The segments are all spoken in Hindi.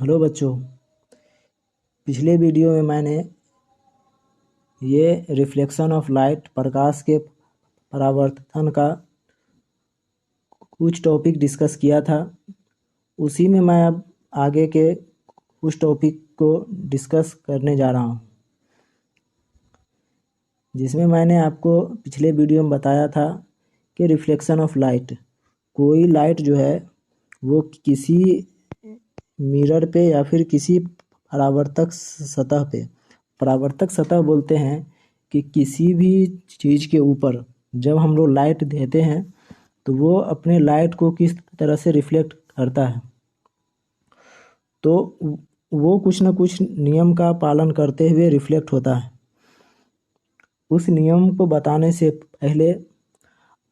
हेलो बच्चों, पिछले वीडियो में मैंने ये रिफ्लेक्शन ऑफ लाइट प्रकाश के परावर्तन का कुछ टॉपिक डिस्कस किया था। उसी में मैं अब आगे के कुछ टॉपिक को डिस्कस करने जा रहा हूँ, जिसमें मैंने आपको पिछले वीडियो में बताया था कि रिफ्लेक्शन ऑफ लाइट, कोई लाइट जो है वो किसी मिरर पे या फिर किसी परावर्तक सतह बोलते हैं कि किसी भी चीज़ के ऊपर जब हम लोग लाइट देते हैं तो वो अपने लाइट को किस तरह से रिफ्लेक्ट करता है। तो वो कुछ न कुछ नियम का पालन करते हुए रिफ्लेक्ट होता है। उस नियम को बताने से पहले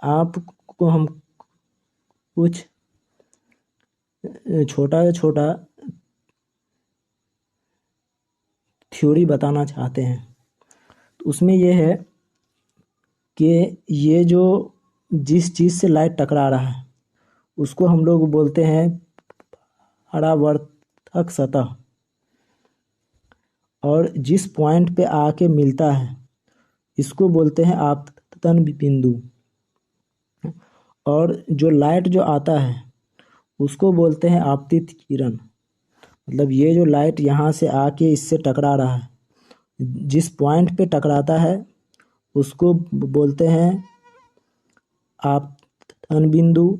आपको हम कुछ छोटा छोटा थ्योरी बताना चाहते हैं। तो उसमें यह है कि ये जो जिस चीज़ से लाइट टकरा रहा है उसको हम लोग बोलते हैं परावर्तक सतह, और जिस पॉइंट पे आके मिलता है इसको बोलते हैं आपतन बिंदु, और जो लाइट जो आता है उसको बोलते हैं आपतित किरण। मतलब ये जो लाइट यहाँ से आके इससे टकरा रहा है, जिस पॉइंट पे टकराता है उसको बोलते हैं आपतन बिंदु,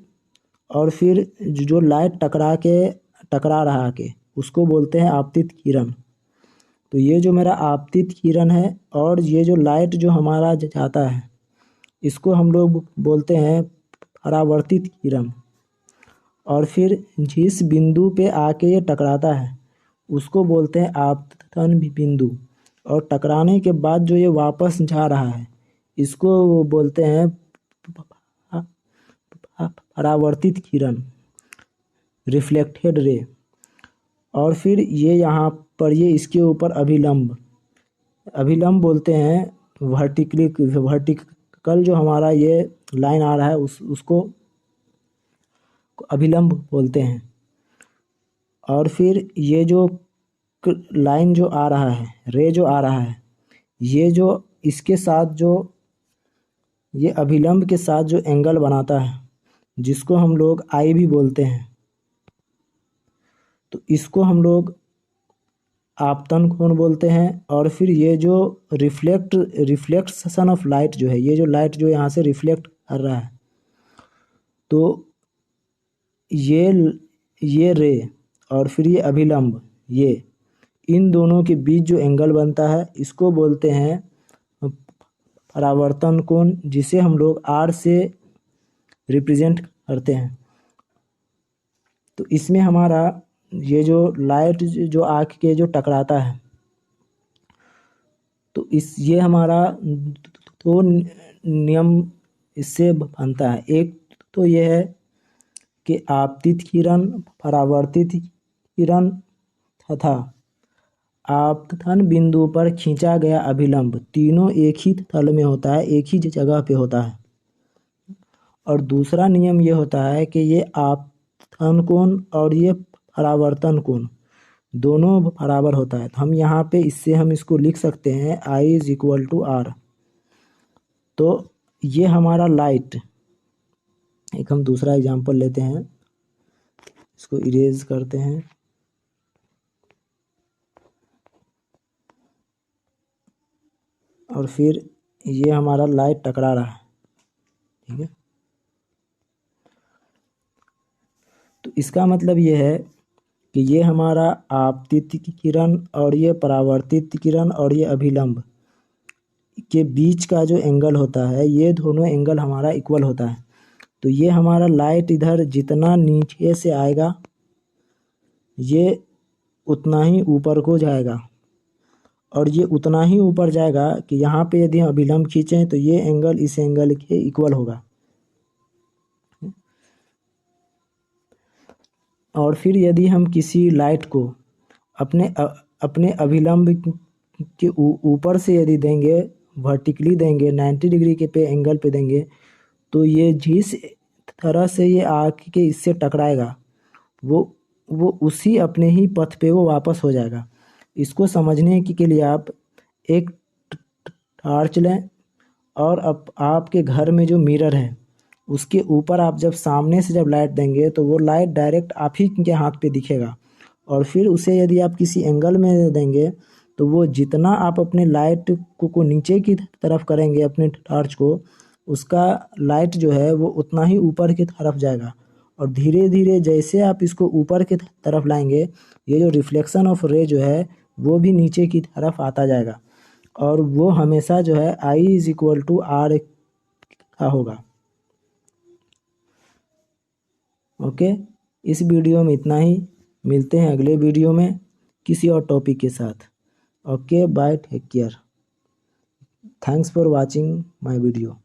और फिर जो लाइट टकरा रहा आके उसको बोलते हैं आपतित किरण। तो ये जो मेरा आपतित किरण है और ये जो लाइट जो हमारा जाता है इसको हम लोग बोलते हैं परावर्तित किरण। और फिर जिस बिंदु पे आके ये टकराता है उसको बोलते हैं आपतन बिंदु, और टकराने के बाद जो ये वापस जा रहा है इसको बोलते हैं परावर्तित किरण, रिफ्लेक्टेड रे। और फिर ये यहाँ पर ये इसके ऊपर अभिलंब बोलते हैं। वर्टिकल जो हमारा ये लाइन आ रहा है उसको अभिलंब बोलते हैं। और फिर ये जो लाइन जो आ रहा है, रे जो आ रहा है, ये जो इसके साथ जो ये अभिलंब के साथ जो एंगल बनाता है जिसको हम लोग आई भी बोलते हैं, तो इसको हम लोग आपतन कोण बोलते हैं। और फिर ये जो रिफ्लेक्शन ऑफ लाइट जो है, ये जो लाइट जो यहाँ से रिफ्लेक्ट कर रहा है, तो ये रे और फिर ये अभिलंब, ये इन दोनों के बीच जो एंगल बनता है इसको बोलते हैं परावर्तन कोण, जिसे हम लोग आर से रिप्रेजेंट करते हैं। तो इसमें हमारा ये जो लाइट जो आँख के जो टकराता है, तो ये हमारा दो नियम इससे बनता है। एक तो ये है कि आपतित किरण, परावर्तित किरण तथा आपतन बिंदु पर खींचा गया अभिलंब तीनों एक ही तल में होता है, एक ही जगह पे होता है। और दूसरा नियम ये होता है कि ये आपतन कोण और ये परावर्तन कोण दोनों बराबर होता है। तो हम यहाँ पे हम इसको लिख सकते हैं I = R। तो ये हमारा लाइट, एक हम दूसरा एग्जांपल लेते हैं, इसको इरेज करते हैं। और फिर ये हमारा लाइट टकरा रहा है, ठीक है। तो इसका मतलब ये है कि ये हमारा आपतित किरण और ये परावर्तित किरण और ये अभिलंब के बीच का जो एंगल होता है, ये दोनों एंगल हमारा इक्वल होता है। तो ये हमारा लाइट इधर जितना नीचे से आएगा ये उतना ही ऊपर को जाएगा, और ये उतना ही ऊपर जाएगा कि यहाँ पे यदि हम अभिलंब खींचें तो ये एंगल इस एंगल के इक्वल होगा। और फिर यदि हम किसी लाइट को अपने अभिलंब के ऊपर से यदि देंगे, वर्टिकली देंगे, 90 डिग्री के पे एंगल पे देंगे, तो ये जिस तरह से ये आके इससे टकराएगा वो वो उसी अपने ही पथ पे वो वापस हो जाएगा। इसको समझने के लिए आप एक टॉर्च लें और अब आपके घर में जो मिरर है उसके ऊपर आप जब सामने से जब लाइट देंगे तो वो लाइट डायरेक्ट आप ही के हाथ पे दिखेगा। और फिर उसे यदि आप किसी एंगल में देंगे तो वो जितना आप अपने लाइट को नीचे की तरफ करेंगे अपने टॉर्च को, उसका लाइट जो है वो उतना ही ऊपर की तरफ जाएगा। और धीरे धीरे जैसे आप इसको ऊपर की तरफ लाएंगे, ये जो रिफ्लेक्शन ऑफ रे जो है वो भी नीचे की तरफ आता जाएगा। और वो हमेशा जो है I is equal to are का होगा। ओके, इस वीडियो में इतना ही। मिलते हैं अगले वीडियो में किसी और टॉपिक के साथ। Okay bye, take care, thanks for watching my video.